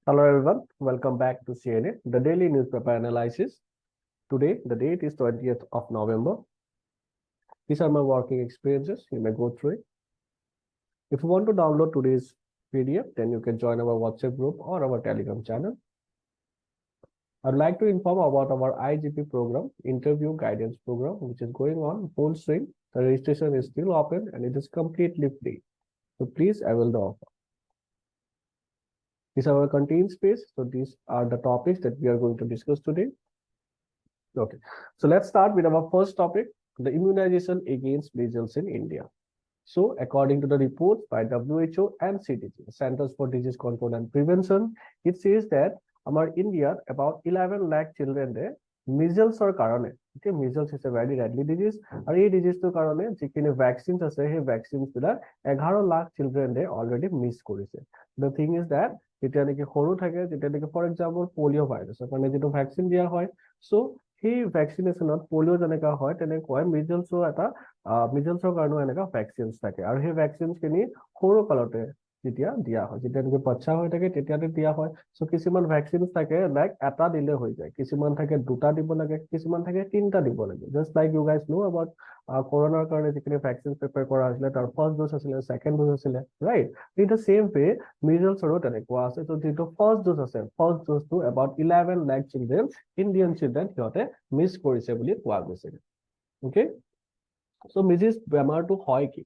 Hello everyone, welcome back to CNA, the daily newspaper analysis. Today, the date is 20th of November. These are my working experiences. You may go through it. If you want to download today's PDF, then you can join our WhatsApp group or our Telegram channel. I'd like to inform about our IGP program, Interview Guidance Program, which is going on full swing. The registration is still open and it is completely free. So please avail the offer. This is our content space. So these are the topics that we are going to discuss today. Okay, so let's start with our first topic, the immunization against measles in India. So according to the report by WHO and CDC, Centers for Disease Control and Prevention, it says that our India about 11 lakh children there measles or karone. Okay, measles is a very deadly disease. And this disease to karone, jikini vaccines ase, he vaccines bila 11 lakh children there already miss korise. The thing is that যেতিয়া নেকি সৰু থাকে যেতিয়া নেকি for example polio' ভাইৰাছৰ কাৰণে যিটো vaccine দিয়া হয় সো সেই ভেকচিনেশ্যনত পলিঅ' যেনেকা হয় তেনেকৈ মিজলছৰ এটা মিজলছৰ কাৰণেও এনেকা ভেকচিনছ থাকে আৰু সেই ভেকচিনছখিনি সৰু কালতে যেতিয়া দিয়া হয় যেতিয়া নেকি বাচ্চা হৈ থাকে তেতিয়াতে দিয়া হয় সো কিছুমান ভেকচিনছ থাকে লাইক এটা দিলে হৈ যায় কিছুমান থাকে দুটা দিব লাগে কিছুমান থাকে তিনটা দিব লাগে just like you guys know about কৰোনাৰ কাৰণে যিখিনি ভেকচিন প্ৰিপেয়াৰ কৰা হৈছিলে তাৰ ফাৰ্ষ্ট ড'জ আছিলে ছেকেণ্ড ড'জ আছিলে right in the same way মিজলছৰো তেনেকুৱা আছে ত' যিটো ফাৰ্ষ্ট ড'জ আছে ফাৰ্ষ্ট ড'জটো about 11 lakh children Indian children সিহঁতে মিছ কৰিছে বুলি কোৱা গৈছে okay so measles বেমাৰটো হয় কি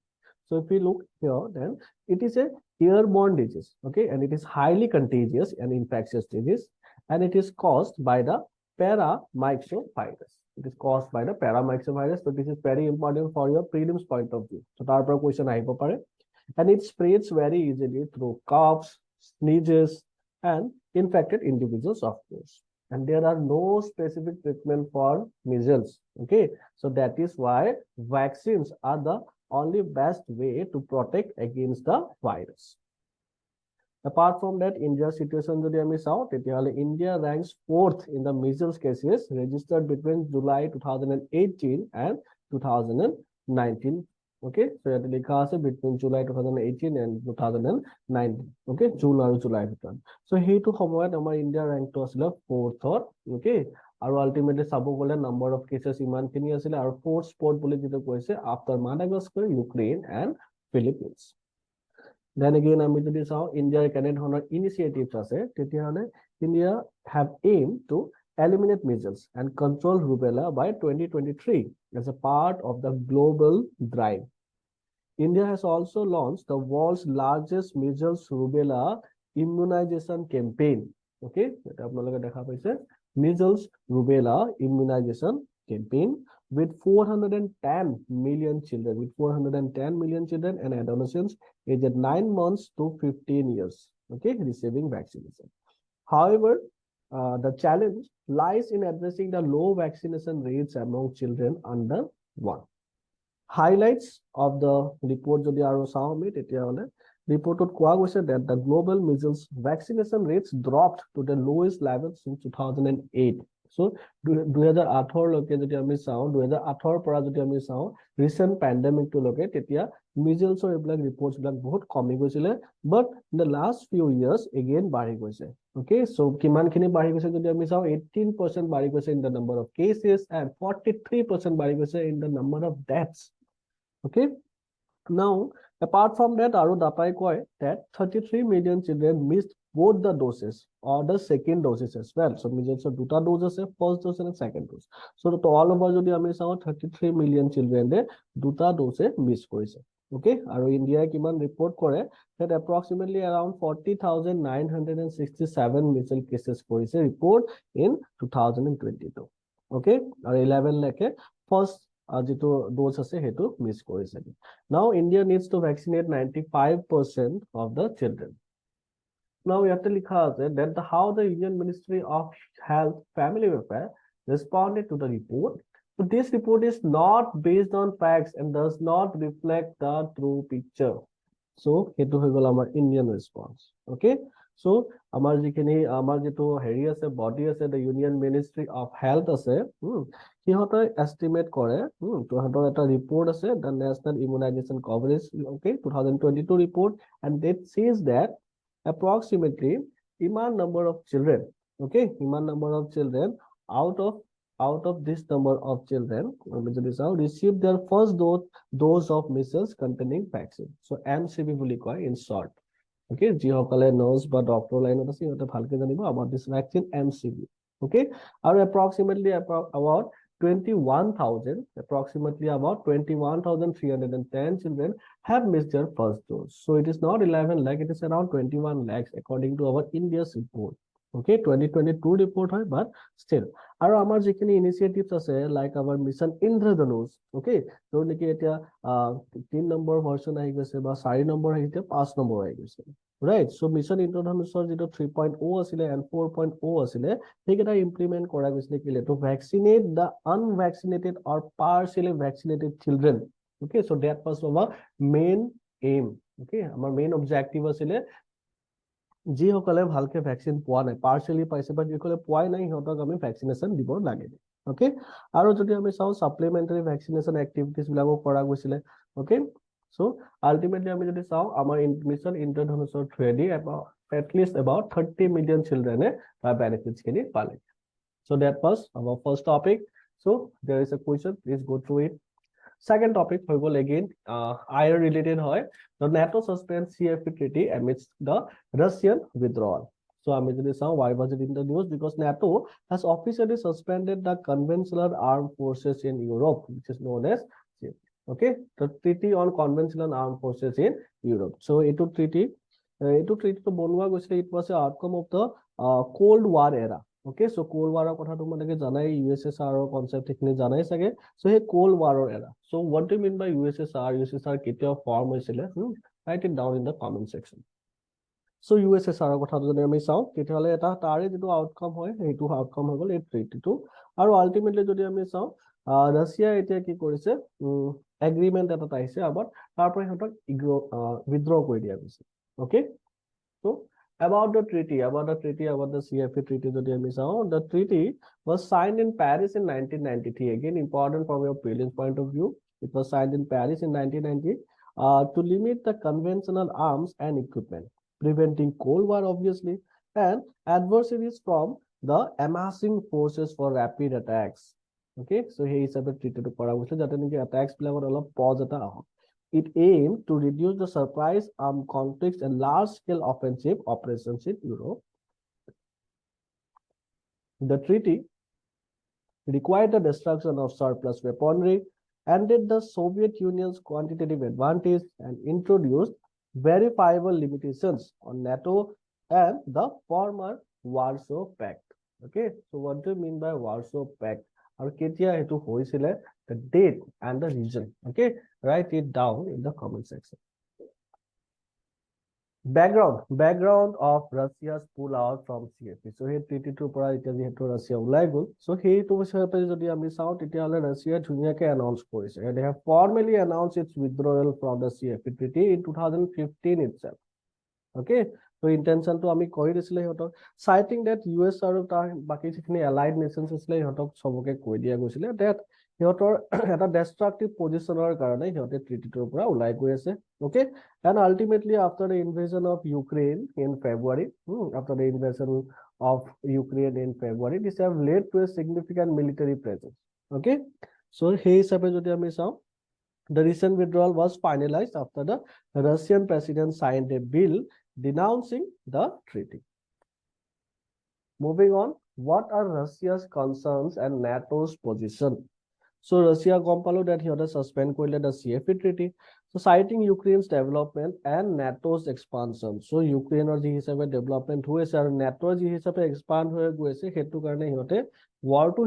so if we look here then it is a airborne disease okay and it is highly contagious and infectious disease and it is caused by the paramyxovirus. It is caused by the paramyxovirus. So this is very important for your prelims point of view. So তাৰ পৰা question আহিব পাৰে and it spreads very easily through coughs, sneezes and infected individuals of course. And there are no specific treatment for measles. Okay, so that is why vaccines are the only best way to protect against the virus. Apart from that, India's situation যদি আমি চাওঁ তেতিয়াহ'লে India ranks 4th in the measles cases registered between July 2018 and 2019. Okay, so ইয়াতে লিখা আছে between July 2018 and 2019. Okay, June আৰু July ভিতৰত so সেইটো সময়ত আমাৰ ইণ্ডিয়া ৰেংকটো আছিলে 4th okay আৰু আলটিমেটলি চাব গ'লে নাম্বাৰ অফ কেছেছ ইমানখিনি আছিলে আৰু ফ'ৰ্থ স্পট বুলি যিটো কৈছে after Madagascar Ukraine and Philippines then again আমি যদি চাওঁ ইণ্ডিয়াৰ কেনেধৰণৰ ইনিচিয়েটিভছ আছে তেতিয়াহ'লে India have aimed to eliminate measles and control rubella by 2023 as a part of the global drive. India has also launched the world's largest measles rubella immunization campaign. Okay, এটা আপোনালোকে দেখা পাইছে measles rubella immunization campaign with 410 million children and adolescents aged 9 months to 15 years okay receiving vaccination. However, the challenge lies in addressing the low vaccination rates among children under 1. Highlights of the report যদি আৰু চাওঁ আমি তেতিয়াহ'লে ৰিপৰ্টত কোৱা গৈছে that the global measles vaccination rates dropped to the lowest level since 2008. So 2008 লৈকে যদি আমি চাওঁ 2008 পৰা যদি আমি চাওঁ ৰিসেন্ট পেণ্ডেমিকটো লৈকে তেতিয়া মিজলছৰ এইবিলাক ৰিপৰ্টছবিলাক বহুত কমি গৈছিলে but in the last few years again বাঢ়ি গৈছে okay so কিমানখিনি বাঢ়ি গৈছে যদি আমি চাওঁ 18% বাঢ়ি গৈছে in the number of cases and 43% বাঢ়ি গৈছে in the number of deaths. Okay, now apart from that aru datai koi that 33 million children missed both the doses or the second doses as well. So measles duta dose ase first dose and second dose. So to all over jodi ami sao 33 million children de duta dose miss korise. Okay, aru India kiman report kore that approximately around 40,967 measles cases korise report in 2022. Okay, aru 11 lakh first যিটো dose আছে সেইটো মিছ কৰিছে now India needs to vaccinate 95% of the children. Now ইয়াতে লিখা আছে that how the Indian Ministry of Health Family Welfare responded to the report. So this report is not based on facts and does not reflect the true picture. So সেইটো হৈ গ'ল আমাৰ Indian response. Okay, so আমাৰ যিখিনি আমাৰ যেটো হেৰি আছে body আছে the Union Ministry of Health আছে সিহঁতে এস্টিমেট কৰে সিহঁতৰ এটা ৰিপৰ্ট আছে the National Immunization Coverage okay 2022 report and that says that approximately iman number of children, okay, iman number of children out of this number of children received their first dose of measles containing vaccine. So MCV বুলি কয় in short. Okay, যিসকলে nurse বা doctor লাইনত আছে সিহঁতে ভালকে জানিব about this vaccine MCV. Okay, আৰু approximately about 21,310 children have missed their first dose. So it is not 11 lakh, it is around 21 lakhs according to our India's report. Okay, 2022 report হয়, but still. আৰু আমাৰ যিখিনি initiatives আছে like our mission Indradhanush, okay, তো নেকি এতিয়া 3 number version আহি গৈছে বা 4 নম্বৰ আহি গৈছে 5 নম্বৰ আহি গৈছে, right? So mission Indradhanushৰ যেটো 3.0 আছিলে and 4.0 আছিলে সেইকেইটা ইমপ্লিমেন্ট কৰা গৈছিলে কিলে to vaccinate the unvaccinated or partially vaccinated children. Okay, so that was our main aim. Okay, our main objective আছিলে যিসকলে ভালকে ভ্যাকচিন পোৱা নাই পাৰ্শিয়ালি পাইছে বা যিসকলে পোৱাই নাই সিহঁতক আমি ভ্যাকচিনেশন দিব লাগে। ওকে, আৰু যদি আমি চাও সাপ্লিমেন্টাৰী ভ্যাকচিনেশন এক্টিভিটিজ বিলাকো কৰা গৈছিলে। ওকে, সো আলটিমেটলি আমি যদি চাও আমাৰ মিশন ইন্দ্ৰধনুষৰ through the at least about 30 million children তাৰ benefits খিনি পালে। So that was our first topic. So there is a question, please go through it. Second topic হৈ গল again IR related হয়, the NATO suspends CFP treaty amidst the Russian withdrawal. So আমি যদি চাও why was it in the news? Because NATO has officially suspended the conventional armed forces in Europe, which is known as CFP. Okay, the treaty on conventional armed forces in Europe. So এইটো treaty to বনোৱা গৈছিল, it was a outcome of the Cold War era. Okay, so Cold War কথা তোমালোকে জানাই, USSR concept এখিনি জানাই সাগে। So hey Cold War era. So what do you mean by USSR? USSR কেতিয়া form হৈছিলে? Write it down in the comment section. So USSR কথা যদি আমি চাও তেতিয়াহলে এটা তাৰে যেটো আউটকাম হয় সেইটো আউটকাম হৈ গল এই ট্ৰিটিটো। আৰু আলটিমেটলি যদি আমি চাও ৰাছিয়া এতিয়া কি কৰিছে এগ্ৰিমেন্ট এটা পাইছে আবাউট তাৰ পৰা সিহঁতক উইথড্ৰ কৰি দিয়া গৈছে। Okay, so about the treaty, about the CFA treaty, the treaty was signed in Paris in 1993. Again, important from your prelims point of view. It was signed in Paris in 1990 to limit the conventional arms and equipment, preventing Cold War, obviously, and adversaries from the amassing forces for rapid attacks. Okay, so here is a treaty to attacks pause. It aimed to reduce the surprise armed conflicts and large-scale offensive operations in Europe. The treaty required the destruction of surplus weaponry, ended the Soviet Union's quantitative advantage, and introduced verifiable limitations on NATO and the former Warsaw Pact. Okay, so what do you mean by Warsaw Pact? Or ketia hetu hoisile, the date and the region. Okay, write it down in the comment section. Background of Russia's pull out from CFP. So here treaty to পৰা এতিয়া যেহেতু ৰাছিয়া ওলাই গল, so সেইটো বিষয়ে যদি আমি চাও তেতিয়াহলে ৰাছিয়া ধুনিয়াকে announce কৰিছে, they have formally announced its withdrawal from the CFP treaty in 2015 itself. Okay, so intention to আমি কৈ দিছিলে সিহঁতক, citing that US আৰু তাৰ বাকি যিখিনি allied nations আছিলে সিহঁতক সবকে কৈ দিয়া গৈছিলে that সিহঁতৰ এটা destructive positioner কাৰণে সিহঁতে treaty-ৰ পৰা ওলাই গৈ আছে। Okay, and ultimately after the invasion of Ukraine in February, this have led to a significant military presence. Okay, so সেই হিচাপে যদি আমি চাও, the recent withdrawal was finalized after the Russian president signed a bill denouncing the treaty. Moving on, what are Russia's concerns and NATO's position? So Russia compelled that he had suspend the CFP treaty. So citing Ukraine's development and NATO's expansion. So Ukraine or the development who is our NATO expand war to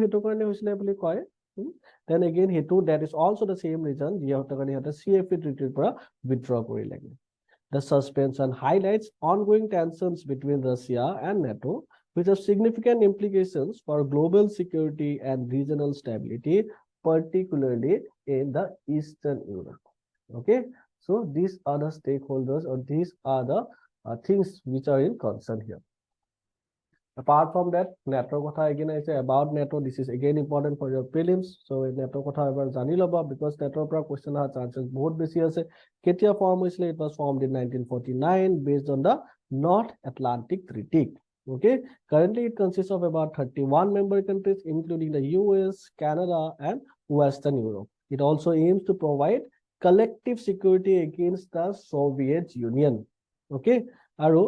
then again that is also the same reason CFP treaty withdraw. The suspension highlights ongoing tensions between Russia and NATO, which have significant implications for global security and regional stability, particularly in the Eastern Europe. Okay, so these are the stakeholders or these are the things which are in concern here. Apart from that, NATO kotha again I say about NATO, this is again important for your prelims. So NATO kotha ever jani loba because NATO pra question ha chances bahut beshi ase. Ketia form hoisile? It was formed in 1949 based on the North Atlantic Treaty. Okay, currently it consists of about 31 member countries, including the US, Canada, and Western Europe. It also aims to provide collective security against the Soviet Union. Okay, আৰু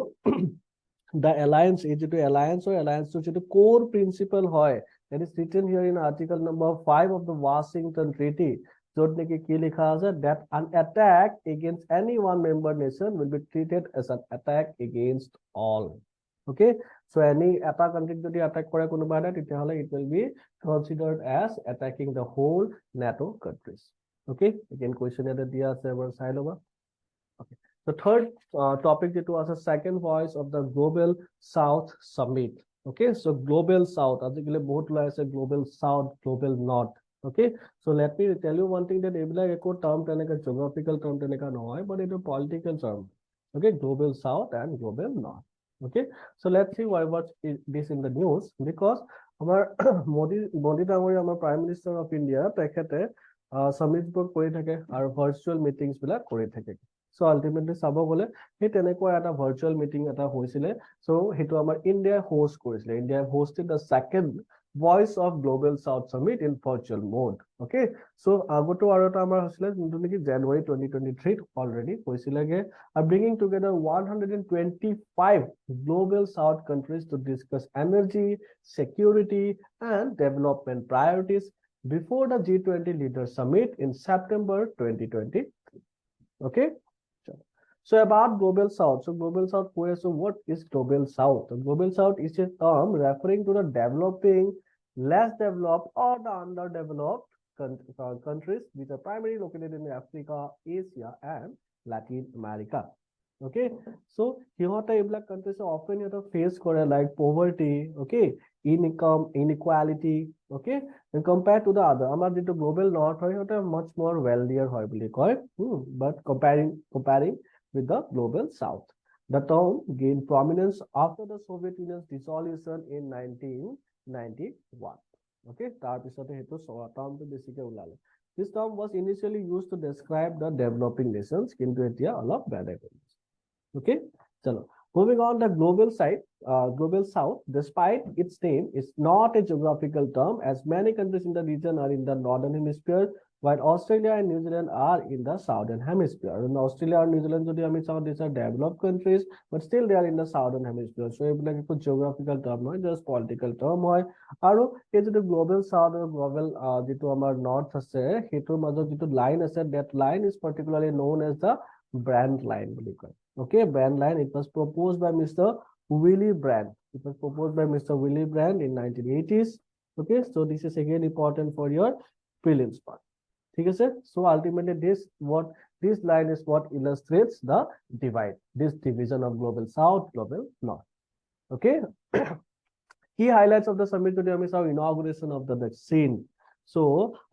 the alliance, এই যিটো alliance or alliance যিটো core principle হয়, that is written here in article number 5 of the Washington Treaty, য'ত নেকি কি লিখা আছে, that an attack against any one member nation will be treated as an attack against all. Okay, so any এটা country যদি attack কৰে কোনোবা এটা, তেতিয়াহ'লে it will be considered as attacking the whole NATO countries. Okay, again question এটা দিয়া আছে, এবাৰ চাই ল'বা. Okay, the third topic যেটো আছে second voice of the Global South Summit. Okay, so Global South, আজিকালি বহুত ওলাই আছে Global South, Global North. Okay, so let me tell you one thing, that এইবিলাক একো term তেনেকা geographical term তেনেকা নহয়, but এইটো political term. Okay, Global South and Global North. Okay, so let's see why was this in the news, because our Modi Damori, our Prime Minister of India, তেখেতে summits বোৰ কৰি থাকে আৰু virtual meetings বিলাক কৰি থাকে. So ultimately চাব গ'লে সেই তেনেকুৱা এটা virtual meeting এটা হৈছিলে, so সেইটো আমাৰ ইণ্ডিয়াই host কৰিছিলে. ইণ্ডিয়াই hosted the second Voice of Global South Summit in virtual mode. Okay, so আগতো আৰু এটা আমাৰ হৈছিলে যোনটো নেকি January 2023 already হৈছিলেগে, bringing together 125 Global South countries to discuss energy, security, and development priorities before the G20 Leaders Summit in September 2020. Okay, so about Global South. So Global South, so what is Global South? The Global South is a term referring to the developing, less developed, or the underdeveloped countries which are primarily located in Africa, Asia, and Latin America. Okay, so সিহঁতে এইবিলাক countries often face কৰে like poverty, okay, income inequality, okay, and compared to the other, আমাৰ যিটো Global North হয় সিহঁতে much more wealthier হয় বুলি কয়, but comparing with the Global South. The term gained prominence after the Soviet Union's dissolution in 1991. Okay, this term was initially used to describe the developing nations, kintu etia alop bad. Okay, chalo. Moving on, the global side, Global South, despite its name, is not a geographical term, as many countries in the region are in the northern hemisphere, while Australia and New Zealand are in the southern hemisphere. And Australia and New Zealand, these are developed countries, but still they are in the southern hemisphere. So it's like a geographical term, not just political term. And it's the Global South or Global North, line, that line is particularly known as the Brand Line. Okay, Brand Line. It was proposed by Mr. Willy Brandt. It was proposed by Mr. Willy Brandt in 1980s. Okay, so this is again important for your prelims part. So ultimately this line is what illustrates the divide, this division of Global South, Global North. Okay, key highlights of the summit today is our inauguration of the vaccine. So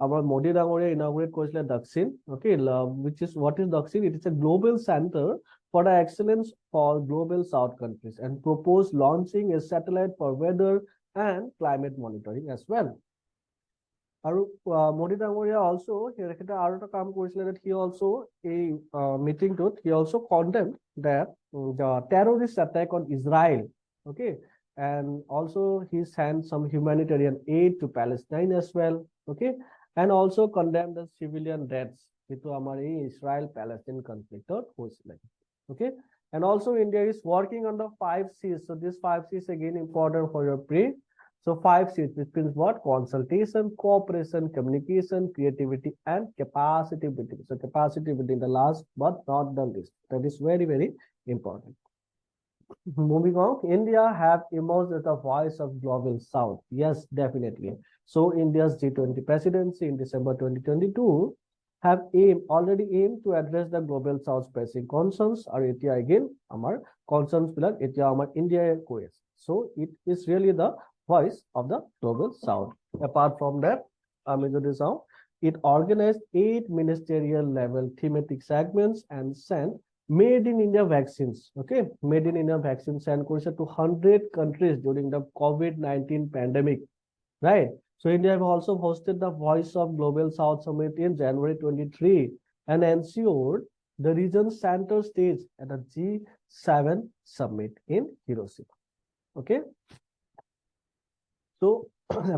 our Modi Damore inaugurate koisile Daksin. Okay, which is what is Daksin? It is a global center for the excellence for Global South countries, and proposed launching a satellite for weather and climate monitoring as well. Modi Damoria also that he also a meeting to he also condemned that the terrorist attack on Israel. Okay, and also he sent some humanitarian aid to Palestine as well. Okay, and also condemned the civilian deaths with Israel-Palestine conflict. Okay, and also India is working on the 5 C's. So this 5 C's again important for your pre. So 5 C's, which means what? Consultation, cooperation, communication, creativity, and capacity building. So capacity building, the last but not the least. That is very, very important. Moving on, India have emerged as the voice of Global South. Yes, definitely. So India's G20 presidency in December 2022 have already aimed to address the Global South's pressing concerns. Or again, our concerns India. So it is really the voice of the Global South. Apart from that, it organized 8 ministerial level thematic segments and sent Made in India vaccines. Okay, Made in India vaccines sent to 100 countries during the COVID-19 pandemic. Right. So India have also hosted the Voice of Global South Summit in January 23 and ensured the region's center stage at the G7 summit in Hiroshima. Okay, so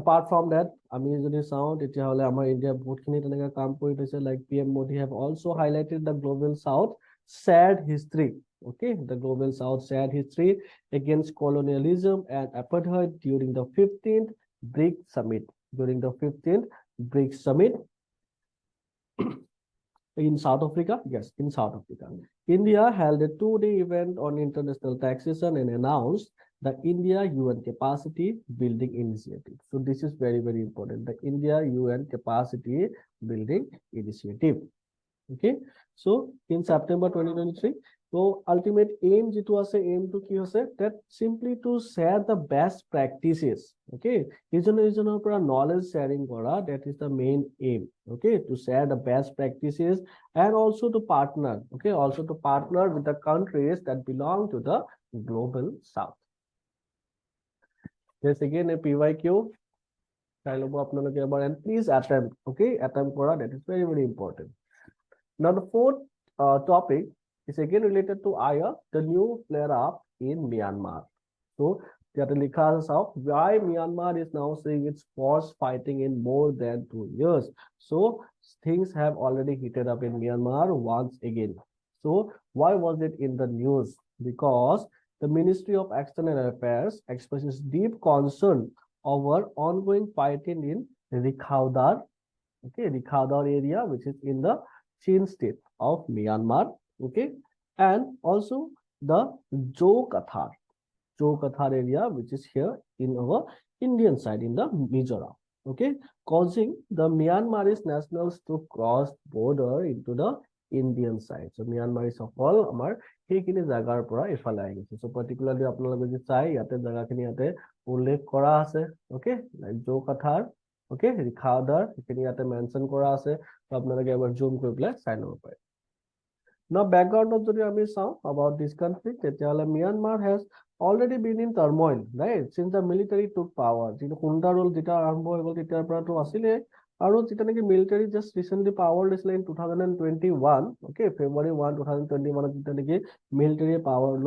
apart from that, আমি যদি চাওঁ তেতিয়াহ'লে আমাৰ India বহুতখিনি তেনেকৈ কাম কৰি থৈছে, like PM Modi have also highlighted the global south sad history. Okay, the global south sad history against colonialism and apartheid during the 15th BRIC summit. During the 15th BRIC summit in South Africa, yes, in South Africa, India held a two-day event on international taxation and announced the India UN Capacity Building Initiative. So this is very, very important. The India UN Capacity Building Initiative. Okay, so in September 2023, so ultimate aim jitu ase, aim to ki hose, that simply to share the best practices. Okay, ijonor pura knowledge sharing kora, that is the main aim. Okay, to share the best practices and also to partner. Okay, also to partner with the countries that belong to the global south. There's again a PYQ. And please attempt. Okay, attempt kora, that is very, very important. Now the fourth topic is again related to Aya, the new flare-up in Myanmar. So why Myanmar is now seeing its force fighting in more than 2 years. So things have already heated up in Myanmar once again. So why was it in the news? Because the Ministry of External Affairs expresses deep concern over ongoing fighting in Rikhaudar, okay, Rikhaudar area, which is in the Chin state of Myanmar, okay, and also the Jokathar area, which is here in our Indian side in the Mizoram, okay, causing the Myanmarese nationals to cross border into the Indian side. So Myanmarese সকল আমাৰ সেইখিনি জাগাৰ পৰা ইফালে আহি গৈছে. So particularly আপোনালোকে যদি চাই ইয়াতে জাগাখিনি ইয়াতে উল্লেখ কৰা আছে, okay, like Jokathar, okay, Rikhaudar, সেইখিনি ইয়াতে মেনশন কৰা আছে. So আপোনালোকে এবাৰ জুম কৰি পেলাই চাই ল'ব পাৰে. Now background of about this conflict, Myanmar has already been in turmoil, right? Since the military took power. Military just recently power in 2021, okay, February 1, 2021, military power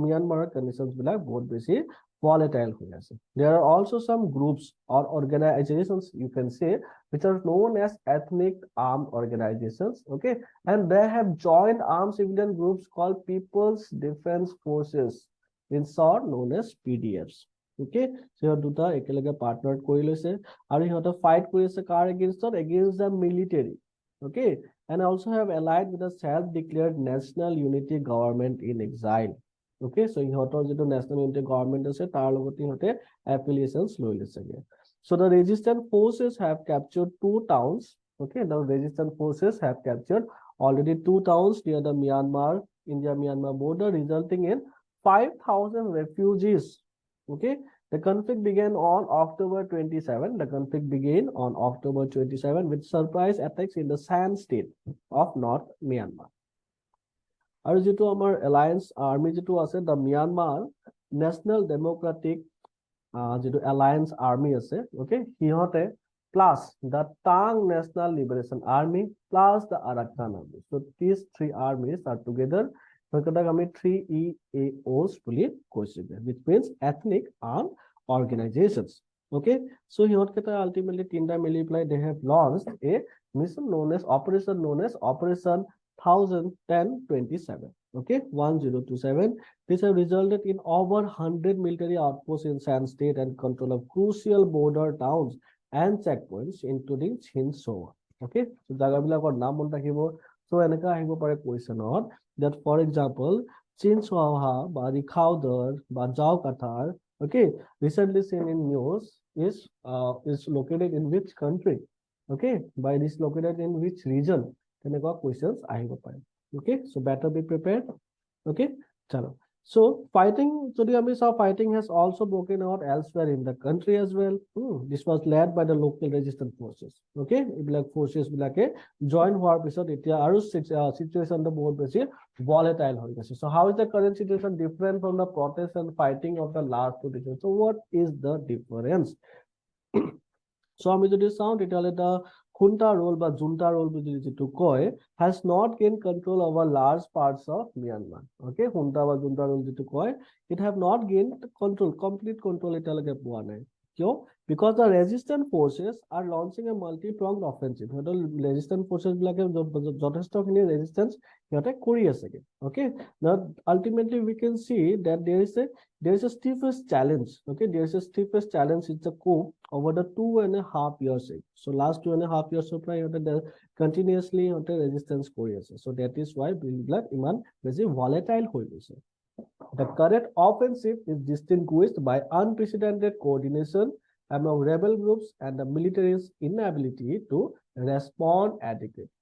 Myanmar conditions both basic volatile. There are also some groups or organizations, you can say, which are known as ethnic armed organizations, okay, and they have joined armed civilian groups called People's Defense Forces, in short known as PDFs. Okay, so দুটা একেলগে partnered কৰি লৈছে আৰু ইহঁতে fight কৰি আছে কাৰ against the military, okay, and also have allied with a self-declared national unity government in exile. Okay, so ইহঁতৰ যেটো national unity government আছে তাৰ লগত ইহঁতে affiliations লৈ লৈছে. So the resistance forces have captured 2 towns. Okay, the resistance forces have captured already 2 towns near the India-Myanmar border, resulting in 5,000 refugees. Okay, the conflict began on October 27. The conflict began on October 27 with surprise attacks in the Shan state of North Myanmar. আৰু যেটো আমাৰ alliance army যেটো আছে, the Myanmar National Democratic যেটো alliance army আছে, okay, সিহঁতে plus the Tang National Liberation Army plus the Arakan Army. So these 3 armies are together. আমি 3 EAOs বুলি কৈছো, which means ethnic armed organizations. Okay, so সিহঁতকেইটা ultimately 3টা মিলি পেলাই they have launched a mission known as Operation 1027. Okay, 1027. This have resulted in over 100 military outposts in Shan state and control of crucial border towns and checkpoints, including Chinsoa. Okay, so jagabilakor naam mon rakhibo. So enaka ahibo pare question that, for example, Chinsoa ba Rikhaudar ba Jokathar, okay, recently seen in news, is located in which country? Okay, by this located in which region? Enaka questions ahibo pare. Okay, so better be prepared. Okay, chalo. So fighting, fighting has also broken out elsewhere in the country as well. This was led by the local resistance forces. Okay, black forces join war episode situation the board volatile. So how is the current situation different from the protest and fighting of the last 2 days? So what is the difference? So আমি যদি চাওঁ তেতিয়াহ'লে the junta role বা junta role বুলি যেটো কয় has not gained control over large parts of Myanmar. Okay, junta বা junta role যেটো কয় it have not gained control, complete control এতিয়ালৈকে পোৱা নাই। কিয়? Because the resistant forces are launching a multi-pronged offensive. Resistant forces বিলাকে যথেষ্টখিনি resistance সিহঁতে কৰি আছেগে। Okay, now ultimately we can see that there is a stiffest challenge. Okay, there is a stiffest challenge in the coup over the 2.5 years. So last 2.5 years of continuously resistance কৰি আছে। So that is why বিলাক ইমান বেছি volatile হৈ গৈছে। The current offensive is distinguished by unprecedented coordination among rebel groups and the military's inability to respond adequately.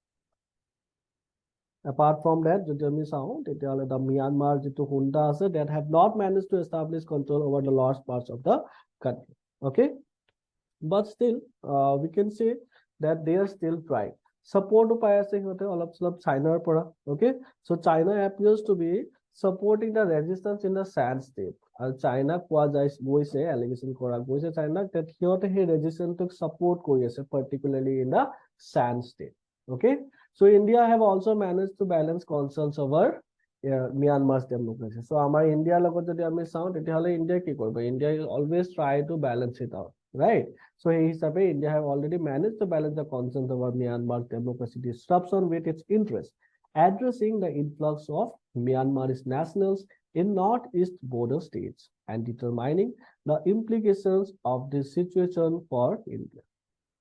Apart from that, the Myanmar junta that have not managed to establish control over the large parts of the country. Okay, but still, we can say that they are still trying. Support of China. Okay, so China appears to be supporting the resistance in the sand state. China allegation China that here resistance took support particularly in the sand state. Okay, so India have also managed to balance concerns over Myanmar's democracy. So our India India always try to balance it out, right? So India have already managed to balance the concerns over Myanmar's democracy disruption with its interest, addressing the influx of Myanmar's nationals in northeast border states and determining the implications of this situation for India.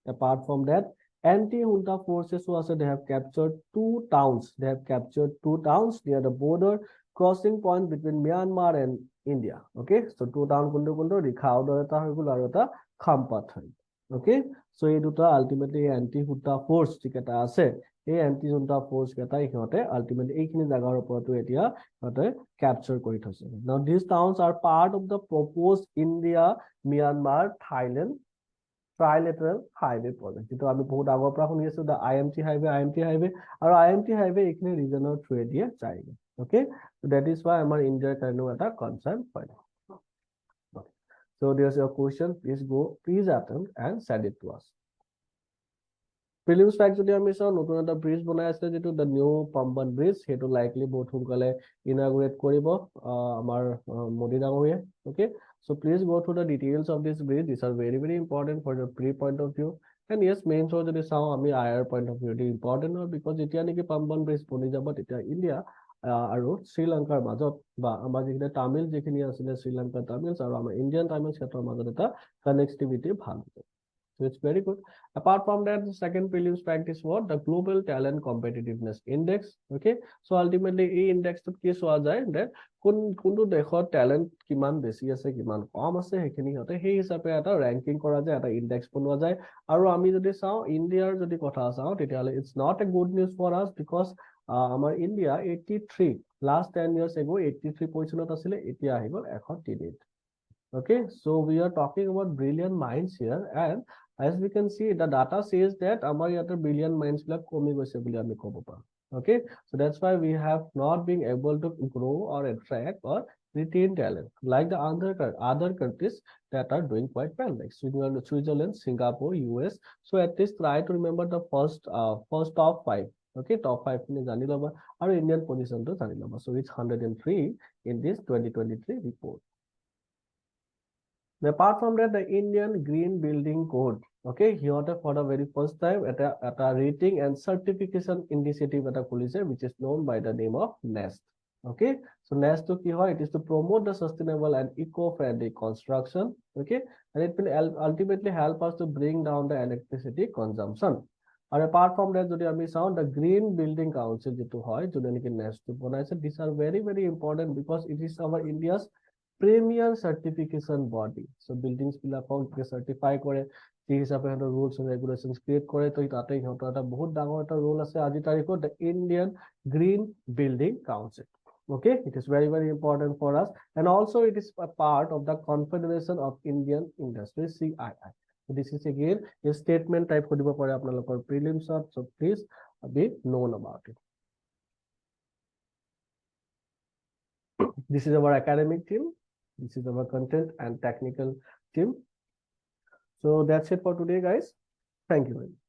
Apart from that, anti-junta forces also they have captured 2 towns. They have captured 2 towns near the border crossing point between Myanmar and India. Okay, so 2 towns kundu Rikhaudorata hoigul aru eta Khampat hoy. Okay, so ei duta ultimately anti-junta force tiketa ase. এই anti-junta force কেইটা ইহঁতে ultimately এইখিনি জাগাৰ ওপৰতো এতিয়া ইহঁতে capture কৰি থৈছে। Now these towns are part of the proposed India Myanmar Thailand trilateral highway project. যেটো আমি বহুত আগৰ পৰা শুনি আছো the IMT highway আৰু IMT highway এইখিনি regionৰ through দিয়ে যায়গে। Okay, so that is why আমাৰ Indiaৰ কাৰণেও এটা concern হয়। So there's your question, please attempt and send it to us. Prelims facts যদি আমি চাও নতুন এটা ব্ৰিজ বনাই আছে যেটো the new Pamban bridge হেতু likely বহুত সোনকালে inaugurate কৰিব আমাৰ Modi ডাঙৰীয়ে। Okay, so please go through the details of this bridge. These are very very important for the pre point of view, and yes, main show যদি চাও আমি IR point of view it important because এতিয়া নেকি Pamban bridge বনি যাব তেতিয়া India আৰু শ্ৰীলংকাৰ মাজত বা আমাৰ যিখিনি তামিল যিখিনি আছিল শ্ৰীলংকাৰ তামিলছ আৰু আমাৰ ইণ্ডিয়ান তামিলছ ক্ষেত্ৰৰ মাজত এটা কানেক্টিভিটি ভাল হ'ব। So it's very good. Apart from that, the second prelims fact is what? The Global Talent Competitiveness Index. Okay, so ultimately এই ইনডেক্সটোত কি চোৱা যায় that কোনটো দেশৰ talent কিমান বেছি আছে কিমান কম আছে সেইখিনি হতে সেই হিচাপে এটা ranking কৰা যায়, এটা ইনডেক্স বনোৱা যায়। আৰু আমি যদি চাও ইণ্ডিয়াৰ যদি কথা চাও তেতিয়াহলে it's not a good news for us because আমাৰ ইণ্ডিয়া 83 last 10 years ago 83 পজিশনত আছিলে, এতিয়া আহি গল 103। Okay, so we are talking about brilliant minds here, and as we can see the data says that our brilliant minds বিলাক কমি গৈছে বুলি আমি ক'ব পাৰো। Okay, so that's why we have not been able to grow or attract or retain talent like the other countries that are doing quite well, like Switzerland, Singapore, US. So at least try to remember the first top 5. Okay, top 5 ni jani loba aru Indian position to jani loba. So it's 103 in this 2023 report. Apart from that, the Indian Green Building Code, okay, here for the very first time at a rating and certification initiative at a police, which is known by the name of NEST. Okay, so NEST to it is to promote the sustainable and eco-friendly construction. Okay, and it will ultimately help us to bring down the electricity consumption. And apart from that, the Green Building Council, NEST, these are very very important because it is our India's premier certification body. So buildings bilakon certify kore ei hisabe hata rules and regulations create kore to tate hoto eta bahut dangor eta role ase aji tarikot the Indian Green Building Council. Okay, it is very very important for us, and also it is a part of the Confederation of Indian Industry, CII. So this is again a statement type kodibo pare apnalokor prelims, so please be known about it. This is our academic team. This is our content and technical team. So that's it for today, guys. Thank you very much.